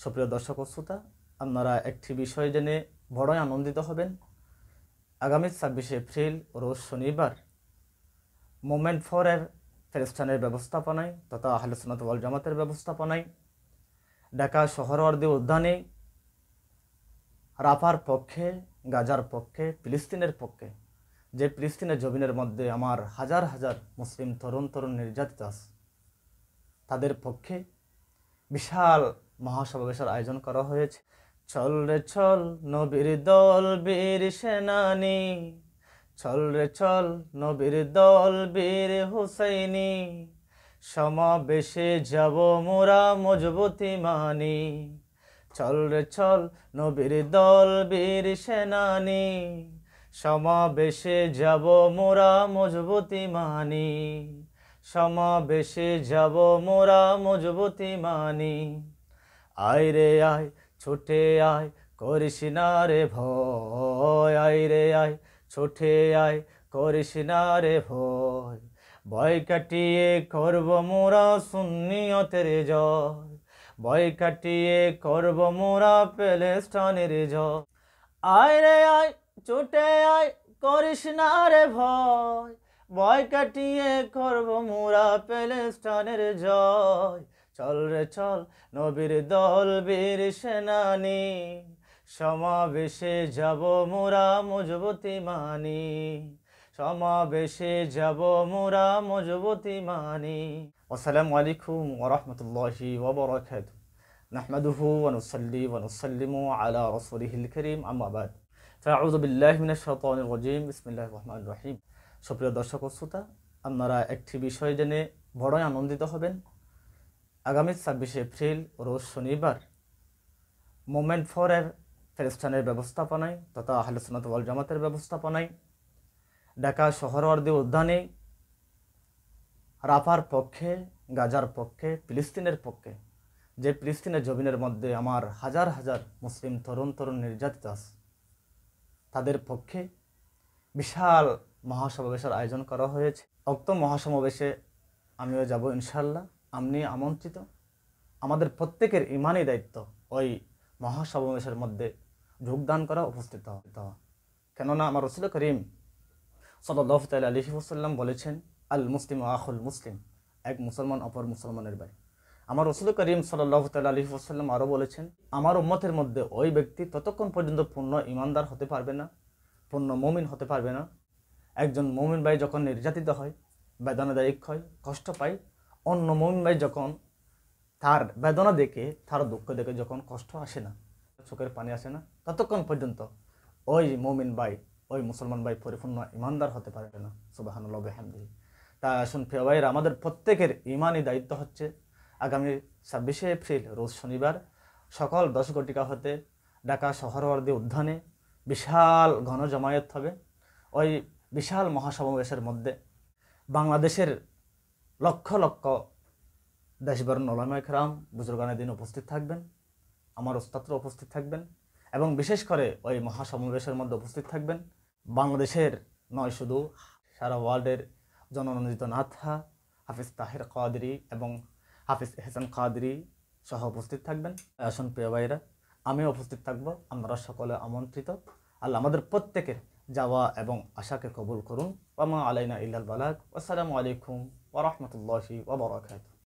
সুপ্রিয় দর্শক ও শ্রোতা, আপনারা একটি বিষয় জেনে বড়ই আনন্দিত হবেন। আগামী 26 এপ্রিল রোজ শনিবার মুভমেন্ট ফর এর ফেরেস্টানের ব্যবস্থাপনায় তথা আহলে সুন্নাত ওয়াল জামাতের ব্যবস্থাপনায় ঢাকা সোহরাওয়ার্দী উদ্যানে রাফার পক্ষে, গাজার পক্ষে, ফিলিস্তিনের পক্ষে, যে ফিলিস্তিনের জমিনের মধ্যে আমার হাজার হাজার মুসলিম তরুণ নির্যাতিত আছে, তাদের পক্ষে বিশাল মহাসমাবেশের আয়োজন করা হয়েছে। চল রে চল নবীর দল বীর সেনানি, চল রে চল নবীর দল বীর হুসাইনি, সমাবেশে যাব মোরা মজবুতি মানি। চল রে চল নবীর দল বীর সেনানি, সমাবেশে যাব মোরা মজবুতি মানি, সমাবেশে যাব মোরা মজবুতি মানি। আয় রে আয় ছুটে আয় করিস না রে ভয়, আয় রে আয় ছুটে আয় করিস না রে ভয়, ভয় কাটিয়ে করব মোরা সুন্নিয়তের জয়, ভয় কাটিয়ে করব মোরা প্যালেস্টাইনের জয়। আয় রে আয় ছুটে আয় করিস না রে ভয়, ভয় কাটিয়ে করব মোরা প্যালেস্টাইনের জয়। চল রে চল নবীর দল বীর সেনানি, সমাবেশে যাব মোরা মজবুতি মানি, সমাবেশে যাব মোরা মজবুতি মানি। আসসালামু আলাইকুম ওয়া রাহমাতুল্লাহি ওয়া বারাকাতুহু। নাহমাদুহু ওয়া নুসাল্লি ওয়া নুসাল্লিমু আলা রাসূলিহিল কারীম, আম্মা বাদ। ফাআউযু বিল্লাহি মিনাশ শাইতানির রাজীম। বিসমিল্লাহির রহমানির রহিম। সুপ্রিয় দর্শক ও শ্রোতা, আপনারা একটি বিষয় জেনে বড়ই আনন্দিত হবেন। আগামী 26 এপ্রিল রোজ শনিবার মুভমেন্ট ফর এর ফেরেস্টানের ব্যবস্থাপনায় তথা আহলে সুন্নাত ওয়াল জামাতের ব্যবস্থাপনায় ঢাকা সোহরাওয়ার্দী উদ্যানে রাফার পক্ষে, গাজার পক্ষে, ফিলিস্তিনের পক্ষে, যে ফিলিস্তিনের জমিনের মধ্যে আমার হাজার হাজার মুসলিম তরুণ নির্যাতিত আছে, তাদের পক্ষে বিশাল মহাসমাবেশের আয়োজন করা হয়েছে। উক্ত মহাসমাবেশে আমিও যাব ইনশাল্লাহ। আপনি আমন্ত্রিত। আমাদের প্রত্যেকের ইমানি দায়িত্ব ওই মহাসমাবেশের মধ্যে যোগদান করা, উপস্থিত হওয়া। কেননা আমার রাসূল করিম সাল্লাল্লাহু তাআলা আলাইহি ওয়াসাল্লাম বলেছেন, আল মুসলিম আখুল মুসলিম, এক মুসলমান অপর মুসলমানের ভাই। আমার রাসূল করিম সাল্লাল্লাহু তাআলা আলাইহি ওয়াসাল্লাম আরও বলেছেন, আমার উম্মতের মধ্যে ওই ব্যক্তি ততক্ষণ পর্যন্ত পূর্ণ ইমানদার হতে পারবে না, পূর্ণ মুমিন হতে পারবে না। একজন মুমিন ভাই যখন নির্যাতিত হয়, বেদনাদায়ক হয়, কষ্ট পায়, অন্য মুমিন ভাই যখন তার বেদনা দেখে, তার দুঃখ দেখে যখন কষ্ট আসে না, চোখের পানি আসে না, ততক্ষণ পর্যন্ত ওই মুমিন ভাই, ওই মুসলমান ভাই পরিপূর্ণ ইমানদার হতে পারবে না। সুবহানাল্লাহ ওয়া বিহামদিহি। তাই আসুন প্রিয় ভাইয়েরা, আমাদের প্রত্যেকের ইমানি দায়িত্ব হচ্ছে আগামী 26 এপ্রিল রোজ শনিবার সকাল 10 ঘটিকা হতে ঢাকা সোহরাওয়ার্দী উদ্যানে বিশাল গণজমায়েত হবে। ওই বিশাল মহাসমাবেশের মধ্যে বাংলাদেশের লক্ষ লক্ষ দেশবরণ ওলামায়ে কেরাম, বুজুর্গানে দিন উপস্থিত থাকবেন, আমার উস্তাদরা উপস্থিত থাকবেন, এবং বিশেষ করে ওই মহাসমাবেশের মধ্যে উপস্থিত থাকবেন বাংলাদেশের নয়, শুধু সারা ওয়ার্ল্ডের জননন্দিত নাথা হাফিজ তাহের কাদরি এবং হাফিজ এহসান কাদরি সহ উপস্থিত থাকবেন। আসুন প্রিয় ভাইরা, আমিও উপস্থিত থাকবো। আপনারা সকলে আমন্ত্রিত। আল্লাহ আমাদের প্রত্যেকের যাওয়া এবং আশাকে কবুল করুন। ওয়া মা আলাইনা ইল্লাল বালাগ। আসসালামু আলাইকুম ওয়া রাহমাতুল্লাহি ওয়া বারাকাতুহু।